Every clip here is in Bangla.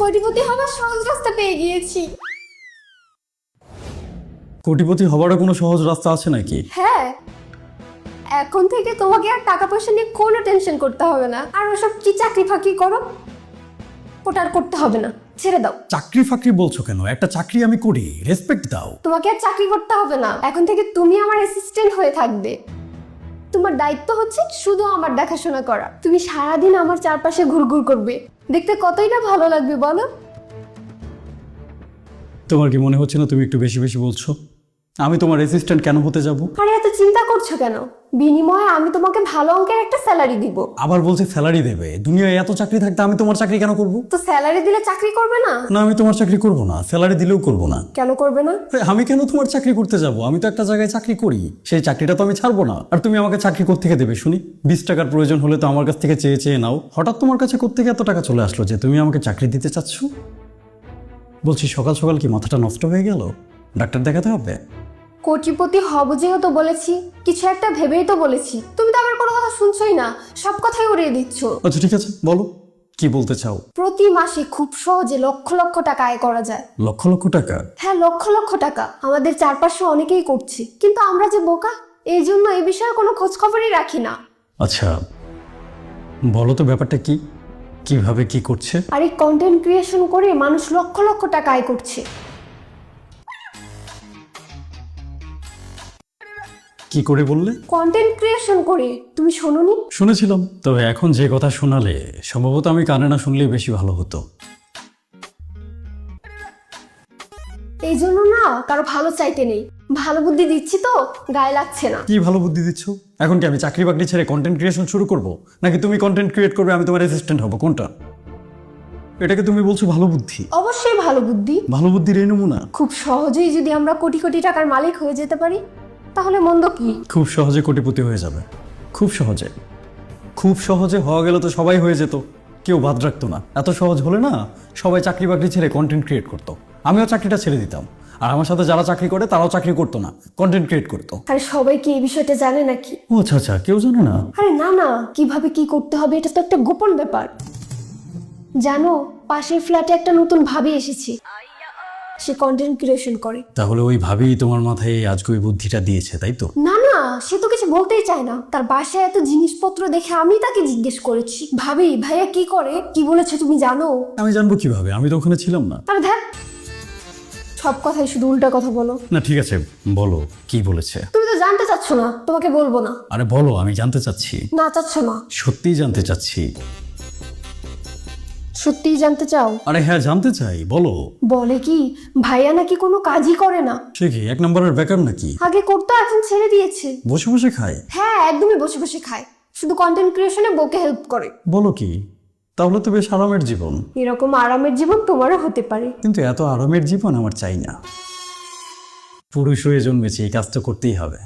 কোটিপতি হবার সহজ রাস্তা পেয়ে গিয়েছি। কোটিপতি হবারও কোনো সহজ রাস্তা আছে নাকি? হ্যাঁ, এখন থেকে তোমাকে আর টাকা পয়সা নিয়ে কোনো টেনশন করতে হবে না। আর ওসব কি চাকরি ফাঁকি করো, ওটা আর করতে হবে না, ছেড়ে দাও। চাকরি ফাকরি বলছো কেন? একটা চাকরি আমি করি, রেসপেক্ট দাও। তোমাকে আর চাকরি করতে হবে না, এখন থেকে তুমি আমার অ্যাসিস্ট্যান্ট হয়ে থাকবে। তোমার দায়িত্ব হচ্ছে শুধু আমার দেখাশোনা করা। তুমি সারাদিন আমার চারপাশে ঘুরঘুর করবে, দেখতে কতই না ভালো লাগবে বলো। তোমার কি মনে হচ্ছে না তুমি একটু বেশি বেশি বলছো? আমি তোমার অ্যাসিস্ট্যান্ট কেন হতে যাব? আরে এত চিন্তা করছো কেন? বিনিময়ে আমি তোমাকে ভালো অঙ্কের একটা স্যালারি দিব। আবার বলছে স্যালারি দেবে? দুনিয়ায় এত চাকরি থাকতে আমি তোমার চাকরি কেন করব? তো স্যালারি দিলে চাকরি করবে না? না, আমি তোমার চাকরি করব না, স্যালারি দিলেও করব না। কেন করবে না? আমি কেন তোমার চাকরি করতে যাব? আমি তো একটা জায়গায় চাকরি করি, সেই চাকরিটা তো আমি ছাড়বো না। আর তুমি আমাকে চাকরি কোত্থেকে দেবে শুনি? 20 টাকার প্রয়োজন হলে তো আমার কাছ থেকে চেয়ে চেয়ে নাও। হঠাৎ তোমার কাছে কোত্থেকে এত টাকা চলে আসলো যে তুমি আমাকে চাকরি দিতে চাচ্ছ? বলছি সকাল সকাল কি মাথাটা নষ্ট হয়ে গেল? ডাক্তার দেখাতে হবে? কোটিপতি হব যেহেতু বলেছি, কিছু একটা ভেবেই তো বলেছি। তুমি তো আমার কোনো কথা শুনছোই না, সব কথাই উড়িয়ে দিচ্ছ। আচ্ছা ঠিক আছে, বলো কি বলতে চাও। প্রতি মাসে খুব সহজে লক্ষ লক্ষ টাকা আয় করা যায়। লক্ষ লক্ষ টাকা? হ্যাঁ, লক্ষ লক্ষ টাকা। আমাদের চারপাশে অনেকেই করছে, কিন্তু আমরা যে বোকা, এই জন্য এই বিষয়ে কোনো খোঁজ খবরই রাখি না। আচ্ছা বলো তো ব্যাপারটা কি, কিভাবে কি করছে? আর এই কন্টেন্ট ক্রিয়েশন করে মানুষ লক্ষ লক্ষ টাকা আয় করছে। কি করে বললে? কন্টেন্ট ক্রিয়েশন করে, তুমি শোনোনি? শুনেছিলাম, তবে এখন যে কথা শোনালে সম্ভবত আমি কানে না শুনলেই বেশি ভালো হতো। এই জন্য না কারো ভালো চাইতে নেই, ভালো বুদ্ধি দিচ্ছি তো গায়ে লাগছে না। কি ভালো বুদ্ধি দিচ্ছ? এখন কি আমি চাকরি বাকরি ছেড়ে কন্টেন্ট ক্রিয়েশন শুরু করব, নাকি তুমি কন্টেন্ট ক্রিয়েট করবে আমি তোমার অ্যাসিস্ট্যান্ট হব? কোনটা? এটাকে তুমি বলছো ভালো বুদ্ধি? অবশ্যই ভালো বুদ্ধি। ভালো বুদ্ধির এই নমুনা? খুব সহজেই যদি আমরা কোটি কোটি টাকার মালিক হয়ে যেতে পারি, তাহলে মন্দ কি? খুব সহজে কোটিপতি হয়ে যাবে, খুব সহজে। খুব সহজে হওয়া গেলে তো সবাই হয়ে যেত, কেউ বাদ রাখতো না। এত সহজ হলে না সবাই চাকরি বাকরি ছেড়ে কন্টেন্ট ক্রিয়েট করতো, আমিও চাকরিটা ছেড়ে দিতাম। আর আমার সাথে যারা চাকরি করে তারাও চাকরি করতো না, কন্টেন্ট ক্রিয়েট করতো। আরে সবাই কি এই বিষয়টা জানে নাকি? ও আচ্ছা আচ্ছা, কেউ জানে না? আরে না না, কিভাবে কি করতে হবে এটা তো একটা গোপন ব্যাপার। জানো, পাশের ফ্ল্যাটে একটা নতুন ভাবি এসেছে, সে কন্টেন্ট ক্রিয়েশন করে। তাহলে ওই ভাবেই তোমার মাথায় এই আজগুবি বুদ্ধিটা দিয়েছে, তাই তো? না না, সে তো কিছু বলতেই চায় না। তার বাসায় এত জিনিসপত্র দেখে আমি তাকে জিজ্ঞেস করেছি, ভাবি ভাইয়া কি করে, কি বলেছে তুমি জানো? আমি জানবো কিভাবে? আমি তো ওখানে ছিলাম না। আরে ধ্যাৎ, সব কথাই শুধু উল্টা কথা বলো। না ঠিক আছে, বলো কি বলেছে। তুমি তো জানতে চাচ্ছ না, তোমাকে বলবো না। আরে বলো, আমি জানতে চাচ্ছি। না চাচ্ছ না? সত্যিই জানতে চাচ্ছি। সত্যিই জানতে চাও? আরে হ্যাঁ জানতে চাই, বলো। বলে কি ভাইয়া নাকি কোনো কাজই করে না। সে কি এক নম্বরের বেকার নাকি? আগে করতো, এখন ছেড়ে দিয়েছে। বসে বসে খায়? হ্যাঁ, একদমই বসে বসে খায়, শুধু কন্টেন্ট ক্রিয়েশনে বউকে হেল্প করে। বলো কি? তাহলে তো বেশ আরামের জীবন। এরকম আরামের জীবন তোমারও হতে পারে। কিন্তু এত আরামের জীবন আমার চাই না। পুরুষ হয়ে জন্মেছি, এই কাজটা করতেই হবে।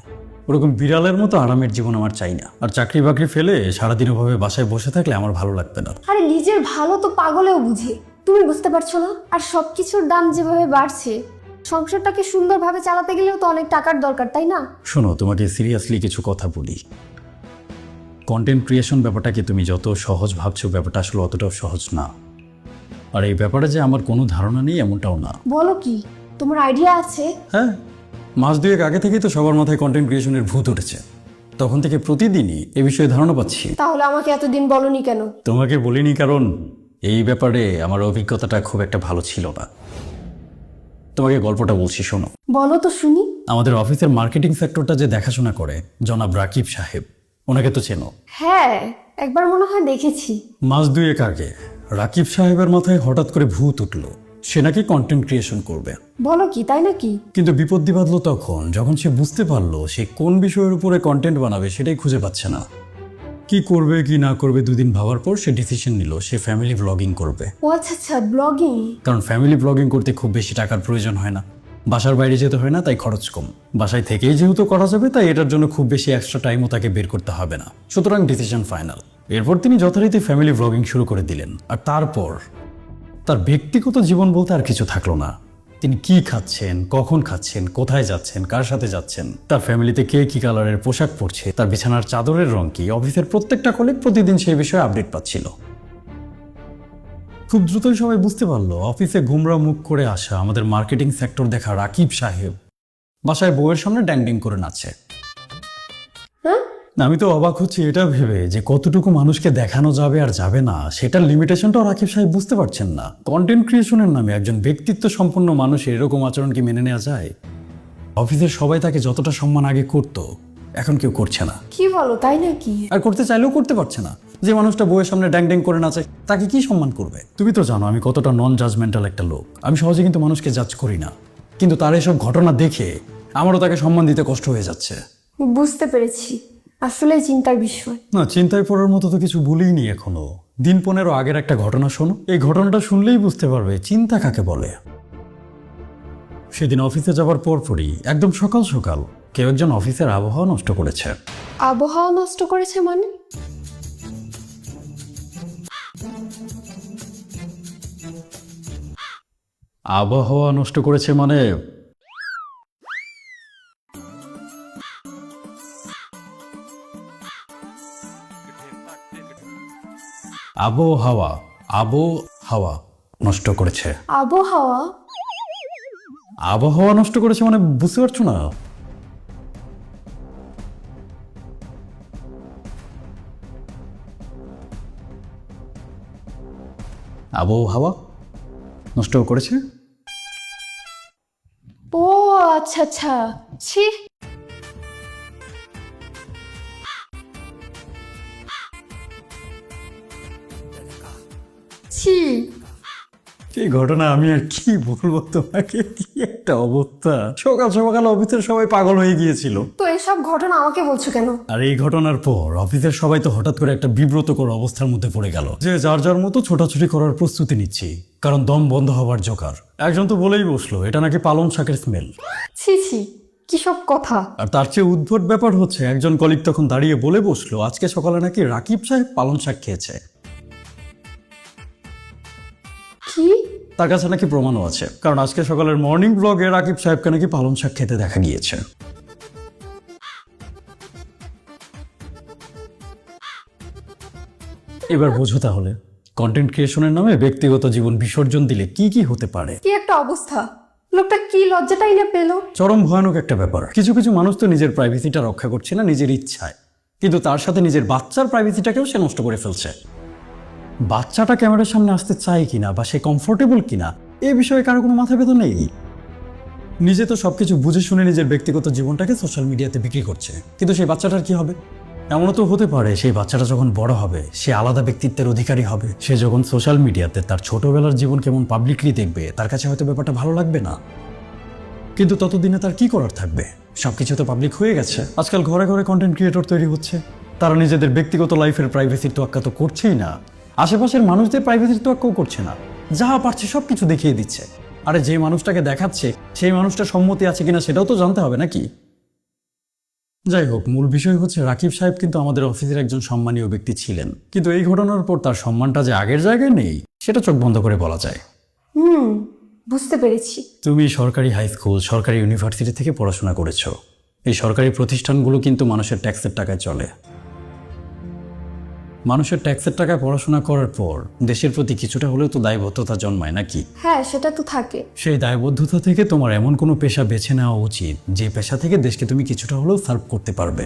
ওরকম বিড়ালের মতো আরামের জীবন আমার চাই না। আর চাকরি বাকরি ফেলে সারাদিন ওভাবে বাসায় বসে থাকলে আমার ভালো লাগবে না। আরে নিজের ভালো তো পাগলেও বুঝে, তুমি বুঝতে পারছো না? আর সবকিছুর দাম যেভাবে বাড়ছে, সংসারটাকে সুন্দরভাবে চালাতে গেলেও তো অনেক টাকার দরকার, তাই না? শোনো, তোমাকে সিরিয়াসলি কিছু কথা বলি। কন্টেন্ট ক্রিয়েশন ব্যাপারটাকে তুমি যত সহজ ভাবছো, ব্যাপারটা আসলে অতটাও সহজ না। আর এই ব্যাপারে যে আমার কোনো ধারণা নেই এমনটাও না। বলো কি, তোমার আইডিয়া আছে? হ্যাঁ, মাস দুয়েক আগে থেকেই তো সবার মাথায় কন্টেন্ট ক্রিয়েশনের ভূত উঠেছে। তখন থেকে প্রতিদিনই এ বিষয়ে ধারণা পাচ্ছি। তাহলে আমাকে এতদিন বলনি কেন? তোমাকে বলিনি কারণ এই ব্যাপারে আমার অভিজ্ঞতাটা খুব একটা ভালো ছিল না। তোমাকে গল্পটা বলছি, শোনো। বলো তো শুনি। আমাদের অফিসের মার্কেটিং সেক্টরটা যে দেখাশোনা করে জনাব রাকিব সাহেব, ওনাকে তো চেনো? হ্যাঁ, একবার মনে হয় দেখেছি। মাস দুয়েক আগে রাকিব সাহেবের মাথায় হঠাৎ করে ভূত উঠলো, সে নাকি কন্টেন্ট ক্রিয়েশন করবে। বলো কি, তাই নাকি? কিন্তু বিপত্তি বাঁধলো তখন যখন সে বুঝতে পারলো সে কোন বিষয়ের উপরে কন্টেন্ট বানাবে সেটাই খুঁজে পাচ্ছে না। কি করবে কি না করবে দুদিন ভাবার পর সে ডিসিশন নিল সে ফ্যামিলি ব্লগিং করবে। ও আচ্ছা আচ্ছা, ব্লগিং। কারণ ফ্যামিলি ব্লগিং করতে খুব বেশি টাকার প্রয়োজন হয় না, বাসার বাইরে যেতে হয় না, তাই খরচ কম। বাসায় থেকেই যেহেতু করা যাবে তাই এটার জন্য খুব বেশি এক্সট্রা টাইমও তাকে বের করতে হবে না। সুতরাং ডিসিশন ফাইনাল। এরপর তিনি যথারীতি ফ্যামিলি ব্লগিং শুরু করে দিলেন। আর তারপর তার ব্যক্তিগত জীবন বলতে আর কিছু থাকলো না। তিনি কি খাচ্ছেন, কখন খাচ্ছেন, কোথায় যাচ্ছেন, কার সাথে যাচ্ছেন, তার ফ্যামিলিতে কে কি কালারের পোশাক পরছে, তার বিছানার চাদরের রং কি, অফিসের প্রত্যেকটা কলিগ প্রতিদিন সেই বিষয়ে আপডেট পাচ্ছিল। খুব দ্রুতই সবাই বুঝতে পারলো অফিসে ঘুমরা মুখ করে আসা আমাদের মার্কেটিং সেক্টর দেখা রাকিব সাহেব বাসায় বউয়ের সামনে ড্যাং করে নাচে। হ্যাঁ, আমি তো অবাক হচ্ছি এটা ভেবে যে কতটুকু মানুষকে দেখানো যাবে আর যাবে না সেটার লিমিটেশনটাও রাকিব সাহেব বুঝতে পারছেন না। কন্টেন্ট ক্রিয়েশনের নামে একজন ব্যক্তিত্ব সম্পন্ন মানুষের এরকম আচরণ কি মেনে নেওয়া যায়? অফিসের সবাই তাকে যতটা সম্মান আগে করত এখন কেউ করছে না, কি বলো তাই নাকি? আর করতে চাইলেও করতে পারছে না। যে মানুষটা বউয়ের সামনে ড্যাং করে নাচে তাকে কি সম্মান করবে? তুমি তো জানো আমি কতটা নন জাজমেন্টাল একটা লোক, আমি সহজে কিন্তু মানুষকে জাজ করি না, কিন্তু তার এসব ঘটনা দেখে আমারও তাকে সম্মান দিতে কষ্ট হয়ে যাচ্ছে। বুঝতে পেরেছি, আসলে চিন্তার বিষয়। না, চিন্তায় পড়ার মতো তো কিছু বলিনি এখনো। দিন 15 আগের একটা ঘটনা শোনো, এই ঘটনাটা শুনলেই বুঝতে পারবে চিন্তা কাকে বলে। সেদিন অফিসে যাওয়ার পরপরই একদম সকাল সকাল কেউ একজন অফিসের আবহাওয়া নষ্ট করেছে। আবহাওয়া নষ্ট করেছে মানে? আবহাওয়া নষ্ট করেছে মানে আবহাওয়া নষ্ট করেছে। আবহাওয়া? আবহাওয়া নষ্ট করেছে মানে বুঝতে পারছো না? আবহাওয়া নষ্ট করেছে। ও আচ্ছা আচ্ছা, ছি। ছি, এই ঘটনা আমি আর কি বলবো তোমাকে, কি একটা অবস্থা। সকাল সকাল অফিসের সবাই পাগল হয়ে গিয়েছিল। তো এসব ঘটনা আমাকে বলছো কেন? আর এই ঘটনার পর অফিসের সবাই তো হঠাৎ করে একটা বিব্রতকর অবস্থার মধ্যে পড়ে গেল যে যার যার মতো ছোটাছুটি করার প্রস্তুতি নিচ্ছি, কারণ দম বন্ধ হওয়ার জোগাড়। একজন তো বলেই বসলো এটা নাকি পালং শাকের স্মেল। ছি ছি, কি সব কথা! আর তার চেয়ে উদ্ভট ব্যাপার হচ্ছে একজন কলিগ তখন দাঁড়িয়ে বলে বসলো আজকে সকালে নাকি রাকিব সাহেব পালং শাক খেয়েছে। কি? তার কাছে নাকি প্রমাণও আছে, কারণ আজকে সকালের মর্নিং ব্লগে রাকিব সাহেবকে নাকি পালং শাক খেতে দেখা গিয়েছে। এবার বোঝো তাহলে কন্টেন্ট ক্রিয়েশনের নামে ব্যক্তিগত জীবন বিসর্জন দিলে কি কি হতে পারে। কি একটা অবস্থা! লোকটা কি লজ্জাটাই না পেলো। চরম ভয়ানক একটা ব্যাপার। কিছু কিছু মানুষ তো নিজের প্রাইভেসিটা রক্ষা করছে না নিজের ইচ্ছায়, কিন্তু তার সাথে নিজের বাচ্চার প্রাইভেসিটাকেও সে নষ্ট করে ফেলছে। বাচ্চাটা ক্যামেরার সামনে আসতে চায় কিনা বা সে কমফোর্টেবল কিনা এ বিষয়ে কারো কোনো মাথা ব্যথা নেই। নিজে তো সবকিছু বুঝে শুনে নিজের ব্যক্তিগত জীবনটাকে সোশ্যাল মিডিয়াতে বিক্রি করছে, কিন্তু সেই বাচ্চাটার কি হবে? এমনও তো হতে পারে সেই বাচ্চাটা যখন বড় হবে সে আলাদা ব্যক্তিত্বের অধিকারী হবে। সে যখন সোশ্যাল মিডিয়াতে তার ছোটবেলার জীবন কেমন পাবলিকলি দেখবে তার কাছে হয়তো ব্যাপারটা ভালো লাগবে না, কিন্তু ততদিনে তার কি করার থাকবে? সবকিছু তো পাবলিক হয়ে গেছে। আজকাল ঘরে ঘরে কন্টেন্ট ক্রিয়েটর তৈরি হচ্ছে, তারা নিজেদের ব্যক্তিগত লাইফের প্রাইভেসির তোয়াক্কা তো করছেই না, আশেপাশের মানুষদের প্রাইভেসির তোয়াক্কাও করছে না, যা পারছে সবকিছু দেখিয়ে দিচ্ছে। আরে যে মানুষটাকে দেখাচ্ছে সেই মানুষটার সম্মতি আছে কিনা সেটাও তো জানতে হবে নাকি? যাই হোক, মূল বিষয় হচ্ছে রাকিব সাহেব কিন্তু আমাদের অফিসের একজন সম্মানীয় ব্যক্তি ছিলেন, কিন্তু এই ঘটনার পর তার সম্মানটা যে আগের জায়গায় নেই সেটা চোখ বন্ধ করে বলা যায়। বুঝতে পেরেছি। তুমি সরকারি হাই স্কুল, সরকারি ইউনিভার্সিটি থেকে পড়াশোনা করেছো। এই সরকারি প্রতিষ্ঠানগুলো কিন্তু মানুষের ট্যাক্সের টাকায় চলে। মানুষের ট্যাক্সের টাকায় পড়াশোনা করার পর দেশের প্রতি কিছুটা হলেও তো দায়বদ্ধতা জন্মায় নাকি? হ্যাঁ, সেটা তো থাকে। সেই দায়বদ্ধতা থেকে তোমার এমন কোনো পেশা বেছে নেওয়া উচিত যে পেশা থেকে দেশকে তুমি কিছুটা হলেও সার্ভ করতে পারবে।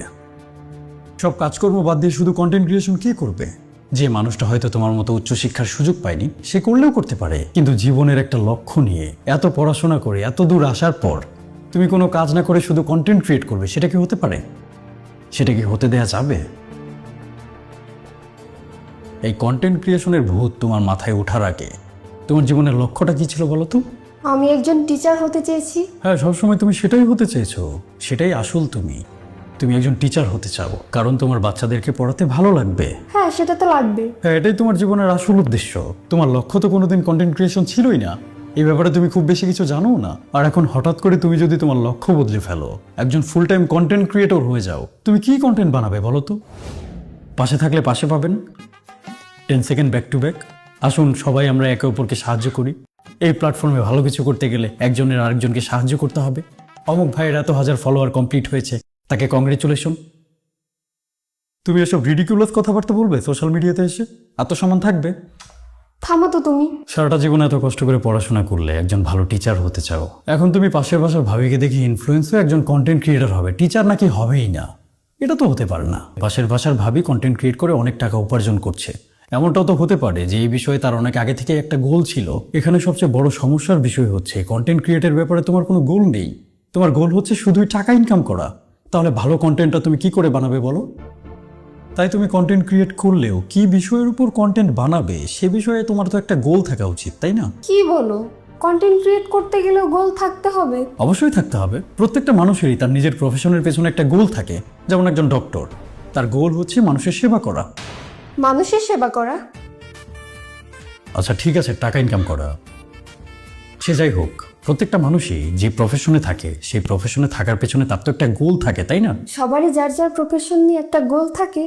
সব কাজকর্ম বাদ দিয়ে শুধু কন্টেন্ট ক্রিয়েশন কে করবে? যে মানুষটা হয়তো তোমার মতো উচ্চশিক্ষার সুযোগ পায়নি সে করলেও করতে পারে, কিন্তু জীবনের একটা লক্ষ্য নিয়ে এত পড়াশোনা করে এত দূর আসার পর তুমি কোনো কাজ না করে শুধু কন্টেন্ট ক্রিয়েট করবে, সেটা কি হতে পারে? সেটা কি হতে দেয়া যাবে? এই কন্টেন্ট ক্রিয়েশনের ভূত তোমার মাথায় ওঠার আগে তোমার জীবনের লক্ষ্যটা কি ছিল বলো তো? আমি একজন টিচার হতে চেয়েছি। হ্যাঁ, সবসময় তুমি সেটাই হতে চেয়েছো, সেটাই আসল। তুমি একজন টিচার হতে চাও কারণ তোমার বাচ্চাদেরকে পড়াতে ভালো লাগবে। হ্যাঁ, সেটা তো লাগবে। হ্যাঁ, এটাই তোমার জীবনের আসল উদ্দেশ্য। তোমার লক্ষ্য তো কোনোদিন কন্টেন্ট ক্রিয়েশন ছিলই না, এই ব্যাপারে তুমি খুব বেশি কিছু জানো না। আর এখন হঠাৎ করে তুমি যদি তোমার লক্ষ্য বদলে ফেলো, একজন ফুল টাইম কন্টেন্ট ক্রিয়েটর হয়ে যাও, তুমি কি কন্টেন্ট বানাবে বলো তো? পাশে থাকলে পাশে পাবেন, 10 সেকেন্ড ব্যাক টু ব্যাক। আসুন সবাই আমরা একে অপরকে সাহায্য করি। এই প্ল্যাটফর্মে ভালো কিছু করতে গেলে একজনের আরেকজনকে সাহায্য করতে হবে। অমুক ভাইয়ের এত হাজার ফলোয়ার কমপ্লিট হয়েছে, তাকে কংগ্রেচুলেশন। তুমি এসব রিডিকুলাস কথাবার্তা বলবে সোশ্যাল মিডিয়াতে এসে? আত্মসম্মান থাকবে? থামো তো তুমি। সারাটা জীবন এত কষ্ট করে পড়াশোনা করলে একজন ভালো টিচার হতে চাও, এখন তুমি পাশের বাসার ভাবিকে দেখে ইনফ্লুয়েন্স হয়ে একজন কন্টেন্ট ক্রিয়েটর হবে, টিচার নাকি হবেই না? এটা তো হতে পারে না। পাশের বাসার ভাবি কন্টেন্ট ক্রিয়েট করে অনেক টাকা উপার্জন করছে, এমনটাও তো হতে পারে যে এই বিষয়ে তার অনেক আগে থেকে একটা গোল ছিল। এখানে সবচেয়ে বড় সমস্যার বিষয় হচ্ছে কন্টেন্ট ক্রিয়েটের ব্যাপারে তোমার কোনো গোল নেই। তোমার গোল হচ্ছে শুধুই টাকা ইনকাম করা। তাহলে ভালো কন্টেন্টটা তুমি কি করে বানাবে বলো? তাই তুমি কন্টেন্ট ক্রিয়েট করলেও কি বিষয়ের উপর কন্টেন্ট বানাবে সে বিষয়ে তোমার তো একটা গোল থাকা উচিত, তাই না? কি বলো, কন্টেন্ট ক্রিয়েট করতে গেলেও গোল থাকতে হবে? অবশ্যই থাকতে হবে। প্রত্যেকটা মানুষেরই তার নিজের প্রফেশনের পেছনে একটা গোল থাকে। যেমন একজন ডক্টর, তার গোল হচ্ছে মানুষের সেবা করা। মানুষের সেবা করা? আচ্ছা ঠিক আছে, টাকা ইনকাম করা। সে যাই হোক, প্রত্যেকটা মানুষই যে প্রফেশনে থাকে সেই প্রফেশনে থাকার পেছনে তার তো একটা গোল থাকে, তাই না? সবারই যার যার প্রফেশন নিয়ে একটা গোল থাকে।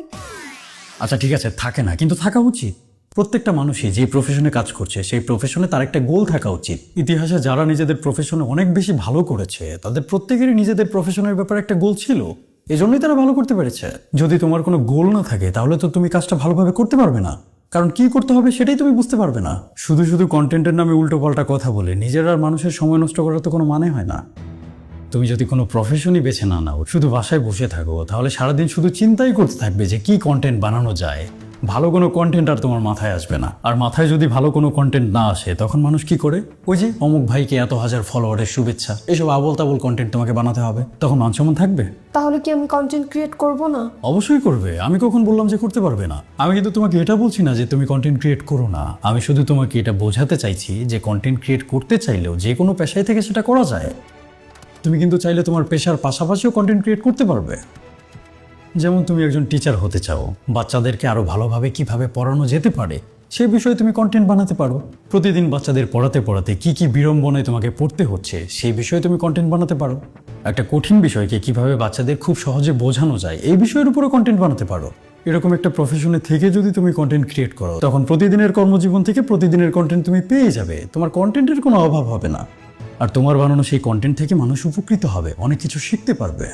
আচ্ছা ঠিক আছে, থাকে না কিন্তু থাকা উচিত। প্রত্যেকটা মানুষই যে প্রফেশনে কাজ করছে সেই প্রফেশনে তার একটা গোল থাকা উচিত। ইতিহাসে যারা নিজেদের প্রফেশনে অনেক বেশি ভালো করেছে তাদের প্রত্যেকেরই নিজেদের প্রফেশনের ব্যাপারে একটা গোল ছিল, এজন্যই তারা ভালো করতে পেরেছে। যদি তোমার কোনো গোল না থাকে তাহলে তো তুমি কাজটা ভালোভাবে করতে পারবে না, কারণ কি করতে হবে সেটাই তুমি বুঝতে পারবে না। শুধু শুধু কন্টেন্টের নামে উল্টোপাল্টা কথা বলে নিজের আর মানুষের সময় নষ্ট করার তো কোনো মানে হয় না। তুমি যদি কোনো প্রফেশনই বেছে না নাও, শুধু বাসায় বসে থাকো, তাহলে সারাদিন শুধু চিন্তাই করতে থাকবে যে কি কন্টেন্ট বানানো যায়। ভালো কোনো কন্টেন্ট আর তোমার মাথায় আসবে না। আর মাথায় যদি ভালো কোনো কন্টেন্ট না আসে তখন মানুষ কি করে? ওই যে অমুক ভাইকে এত হাজার ফলোয়ারের শুভেচ্ছা, এসব আবোল তাবোল কন্টেন্ট তোমাকে বানাতে হবে, তখন মানসম্মান থাকবে? তাহলে কি আমি কন্টেন্ট ক্রিয়েট করব না? অবশ্যই করবে। আমি কখন বললাম যে করতে পারবে না? আমি কিন্তু তোমাকে এটা বলছি না যে তুমি কন্টেন্ট ক্রিয়েট করো না। আমি শুধু তোমাকে এটা বোঝাতে চাইছি যে কন্টেন্ট ক্রিয়েট করতে চাইলেও যে কোনো পেশায় থেকে সেটা করা যায়। তুমি কিন্তু চাইলে তোমার পেশার পাশাপাশিও কন্টেন্ট ক্রিয়েট করতে পারবে। যেমন তুমি একজন টিচার হতে চাও, বাচ্চাদেরকে আরও ভালোভাবে কিভাবে পড়ানো যেতে পারে সে বিষয়ে তুমি কন্টেন্ট বানাতে পারো। প্রতিদিন বাচ্চাদের পড়াতে পড়াতে কি কি বিড়ম্বনায় তোমাকে পড়তে হচ্ছে সেই বিষয়ে তুমি কন্টেন্ট বানাতে পারো। একটা কঠিন বিষয়কে কিভাবে বাচ্চাদের খুব সহজে বোঝানো যায় এই বিষয়ের উপরে কন্টেন্ট বানাতে পারো। এরকম একটা প্রফেশনে থেকে যদি তুমি কন্টেন্ট ক্রিয়েট করো তখন প্রতিদিনের কর্মজীবন থেকে প্রতিদিনের কন্টেন্ট তুমি পেয়ে যাবে, তোমার কন্টেন্টের কোনো অভাব হবে না। আর তোমার বানানো সেই কন্টেন্ট থেকে মানুষ উপকৃত হবে, অনেক কিছু শিখতে পারবে।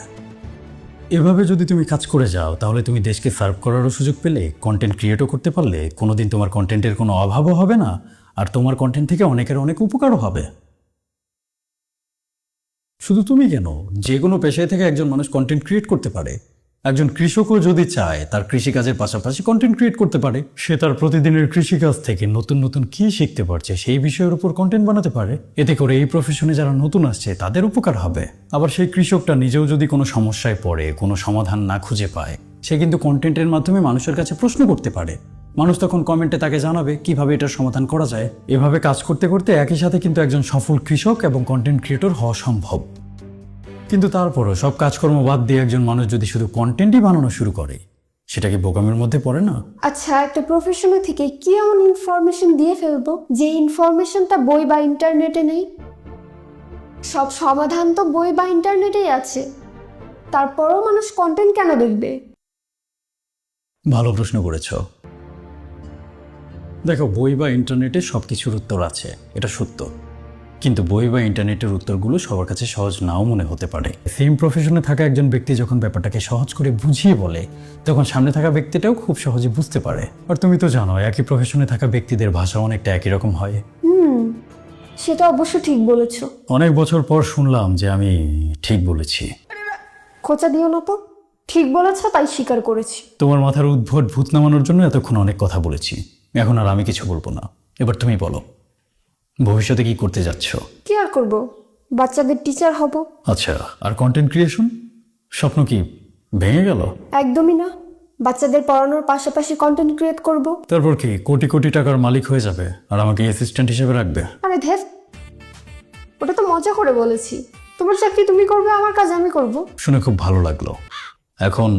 এভাবে যদি তুমি কাজ করে যাও তাহলে তুমি দেশকে সার্ভ করারও সুযোগ পেলে, কন্টেন্ট ক্রিয়েটও করতে পারলে, কোনোদিন তোমার কন্টেন্টের কোনো অভাবও হবে না, আর তোমার কন্টেন্ট থেকে অনেকের অনেক উপকারও হবে। শুধু তুমি কেন, যে কোনো পেশায় থেকে একজন মানুষ কন্টেন্ট ক্রিয়েট করতে পারে। একজন কৃষকও যদি চায় তার কৃষিকাজের পাশাপাশি কন্টেন্ট ক্রিয়েট করতে পারে। সে তার প্রতিদিনের কৃষিকাজ থেকে নতুন নতুন কী শিখতে পারছে সেই বিষয়ের উপর কন্টেন্ট বানাতে পারে। এতে করে এই প্রফেশনে যারা নতুন আসছে তাদের উপকার হবে। আবার সেই কৃষকটা নিজেও যদি কোনো সমস্যায় পড়ে, কোনো সমাধান না খুঁজে পায়, সে কিন্তু কন্টেন্টের মাধ্যমে মানুষের কাছে প্রশ্ন করতে পারে। মানুষ তখন কমেন্টে তাকে জানাবে কিভাবে এটার সমাধান করা যায়। এভাবে কাজ করতে করতে একই সাথে কিন্তু একজন সফল কৃষক এবং কন্টেন্ট ক্রিয়েটর হওয়া সম্ভব। কিন্তু তারপরও সব কাজকর্ম বাদ দিয়ে একজন মানুষ যদি শুধু কন্টেন্টই বানানো শুরু করে, সেটা কি বোকামির মধ্যে পড়ে না? আচ্ছা, একটা প্রফেশনে থেকে কি এমন ইনফরমেশন দিয়ে ফেলবো যে ইনফরমেশনটা বই বা ইন্টারনেটে নেই? সব সমাধান তো বই বা ইন্টারনেটেই আছে, তারপরেও মানুষ কন্টেন্ট কেন দেখবে? ভালো প্রশ্ন করেছ। দেখো, বই বা ইন্টারনেটে সব কিছুর উত্তর আছে, এটা সত্য। কিন্তু বই বা ইন্টারনেটের উত্তরগুলো সবার কাছে সহজ নাও মনে হতে পারে। সেম প্রফেশনে থাকা একজন ব্যক্তি যখন ব্যাপারটাকে সহজ করে বুঝিয়ে বলে তখন সামনে থাকা ব্যক্তিটাও খুব সহজে বুঝতে পারে। আর তুমি তো জানো একই প্রফেশনে থাকা ব্যক্তিদের ভাষা অনেকটা একই রকম হয়। সেটা অবশ্য ঠিক বলেছো। অনেক বছর পর শুনলাম যে আমি ঠিক বলেছি। খোঁচা দিও না তো, ঠিক বলেছো তাই স্বীকার করেছি। তোমার মাথার উদ্ভট ভূত নামানোর জন্য এতক্ষণ অনেক কথা বলেছি, এখন আর আমি কিছু বলবো না। এবার তুমি বলো, ভবিষ্যতে কি করতে যাচ্ছ? কি আর করবো, বাচ্চাদের টিচার হব। আচ্ছা, আর কন্টেন্ট ক্রিয়েশন স্বপ্ন কি ভেঙে গেল? একদমই না, বাচ্চাদের পড়ানোর পাশাপাশি কন্টেন্ট ক্রিয়েট করব। তারপর কি কোটি কোটি টাকার মালিক হয়ে যাবে আর আমাকে অ্যাসিস্ট্যান্ট হিসেবে রাখবে? আরে ধ্যাস, ওটা তো মজা করে বলেছি। তোমার চাকরি তুমি করবে, আমার কাজ আমি করব। শুনে খুব ভালো লাগলো। এখন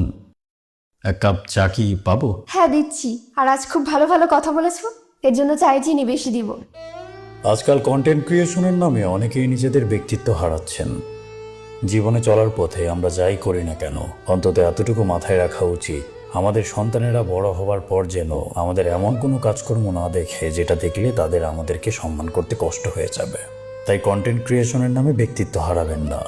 এক কাপ চা কি পাবো? হ্যাঁ দিচ্ছি, আর আজ খুব ভালো ভালো কথা বলেছো, এর জন্য চাই চিনি বেশি দিব। আজকাল কন্টেন্ট ক্রিয়েশনের নামে অনেকেই নিজেদের ব্যক্তিত্ব হারাচ্ছেন। জীবনে চলার পথে আমরা যাই করি না কেন, অন্তত এতটুকু মাথায় রাখা উচিত, আমাদের সন্তানেরা বড় হবার পর যেন আমাদের এমন কোনো কাজকর্ম না দেখে যেটা দেখলে তাদের আমাদেরকে সম্মান করতে কষ্ট হয়ে যাবে। তাই কন্টেন্ট ক্রিয়েশনের নামে ব্যক্তিত্ব হারাবেন না।